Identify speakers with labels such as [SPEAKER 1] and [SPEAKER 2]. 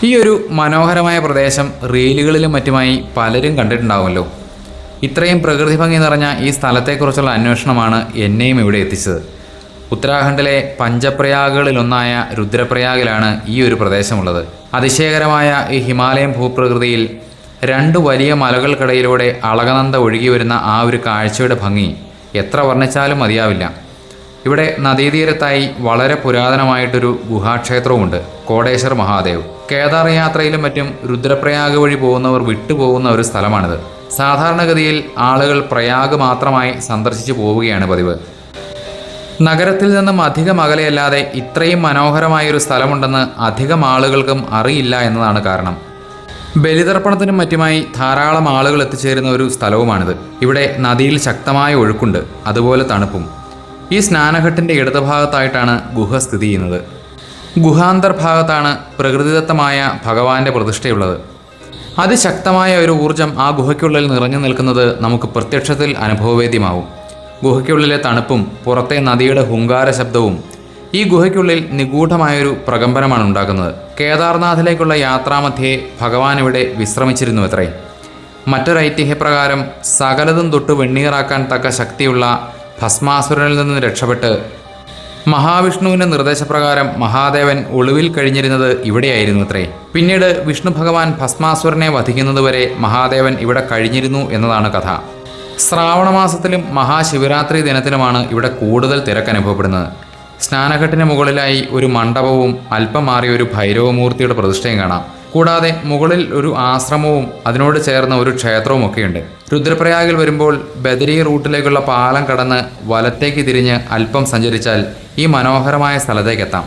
[SPEAKER 1] ഈ ഒരു മനോഹരമായ പ്രദേശം റീലുകളിലും മറ്റുമായി പലരും കണ്ടിട്ടുണ്ടാവുമല്ലോ. ഇത്രയും പ്രകൃതി ഭംഗി നിറഞ്ഞ ഈ സ്ഥലത്തെക്കുറിച്ചുള്ള അന്വേഷണമാണ് എന്നെയും ഇവിടെ എത്തിച്ചത്. ഉത്തരാഖണ്ഡിലെ പഞ്ചപ്രയാഗുകളിലൊന്നായ രുദ്രപ്രയാഗിലാണ് ഈ ഒരു പ്രദേശമുള്ളത്. അതിശയകരമായ ഈ ഹിമാലയൻ ഭൂപ്രകൃതിയിൽ രണ്ട് വലിയ മലകൾക്കിടയിലൂടെ അളകനന്ദ ഒഴുകി വരുന്ന ആ ഒരു കാഴ്ചയുടെ ഭംഗി എത്ര വർണ്ണിച്ചാലും മതിയാവില്ല. ഇവിടെ നദീതീരത്തായി വളരെ പുരാതനമായിട്ടൊരു ഗുഹാക്ഷേത്രവുമുണ്ട്, കോടേശ്വർ മഹാദേവ്. കേദാർ യാത്രയിലും മറ്റും രുദ്രപ്രയാഗ് വഴി പോകുന്നവർ വിട്ടുപോകുന്ന ഒരു സ്ഥലമാണിത്. സാധാരണഗതിയിൽ ആളുകൾ പ്രയാഗ് മാത്രമായി സന്ദർശിച്ചു പോവുകയാണ് പതിവ്. നഗരത്തിൽ നിന്നും അധികം അകലെയല്ലാതെ ഇത്രയും മനോഹരമായൊരു സ്ഥലമുണ്ടെന്ന് അധികം ആളുകൾക്കും അറിയില്ല എന്നതാണ് കാരണം. ബലിതർപ്പണത്തിനും മറ്റുമായി ധാരാളം ആളുകൾ എത്തിച്ചേരുന്ന ഒരു സ്ഥലവുമാണിത്. ഇവിടെ നദിയിൽ ശക്തമായ ഒഴുക്കുണ്ട്, അതുപോലെ തണുപ്പും. ഈ സ്നാനഘട്ടിൻ്റെ ഇടതുഭാഗത്തായിട്ടാണ് ഗുഹ സ്ഥിതി ചെയ്യുന്നത്. ഗുഹാന്തർഭാഗത്താണ് പ്രകൃതിദത്തമായ ഭഗവാന്റെ പ്രതിഷ്ഠയുള്ളത്. അതിശക്തമായ ഒരു ഊർജം ആ ഗുഹയ്ക്കുള്ളിൽ നിറഞ്ഞു നിൽക്കുന്നത് നമുക്ക് പ്രത്യക്ഷത്തിൽ അനുഭവവേദ്യമാവും. ഗുഹയ്ക്കുള്ളിലെ തണുപ്പും പുറത്തെ നദിയുടെ ഹുങ്കാര ശബ്ദവും ഈ ഗുഹയ്ക്കുള്ളിൽ നിഗൂഢമായൊരു പ്രകമ്പനമാണ് ഉണ്ടാക്കുന്നത്. കേദാർനാഥിലേക്കുള്ള യാത്രാമധ്യേ ഭഗവാൻ ഇവിടെ വിശ്രമിച്ചിരുന്നു അത്രേ. മറ്റൊരു ഐതിഹ്യപ്രകാരം സകലതും തൊട്ട് വെണ്ണീറാക്കാൻ തക്ക ശക്തിയുള്ള ഭസ്മാസുരനിൽ നിന്ന് രക്ഷപ്പെട്ട് മഹാവിഷ്ണുവിൻ്റെ നിർദ്ദേശപ്രകാരം മഹാദേവൻ ഒളിവിൽ കഴിഞ്ഞിരുന്നത് ഇവിടെയായിരുന്നു അത്രേ. പിന്നീട് വിഷ്ണു ഭഗവാൻ ഭസ്മാസുരനെ വധിക്കുന്നതുവരെ മഹാദേവൻ ഇവിടെ കഴിഞ്ഞിരുന്നു എന്നതാണ് കഥ. ശ്രാവണമാസത്തിലും മഹാശിവരാത്രി ദിനത്തിലുമാണ് ഇവിടെ കൂടുതൽ തിരക്കനുഭവപ്പെടുന്നത്. സ്നാനഘട്ടിന് മുകളിലായി ഒരു മണ്ഡപവും അല്പം മാറിയ ഒരു ഭൈരവമൂർത്തിയുടെ പ്രതിഷ്ഠയും കാണാം. കൂടാതെ മുകളിൽ ഒരു ആശ്രമവും അതിനോട് ചേർന്ന ഒരു ക്ഷേത്രവും ഒക്കെയുണ്ട്. രുദ്രപ്രയാഗിൽ വരുമ്പോൾ ബദരി റൂട്ടിലേക്കുള്ള പാലം കടന്ന് വലത്തേക്ക് തിരിഞ്ഞ് അല്പം സഞ്ചരിച്ചാൽ ഈ മനോഹരമായ സ്ഥലത്തേക്കെത്താം.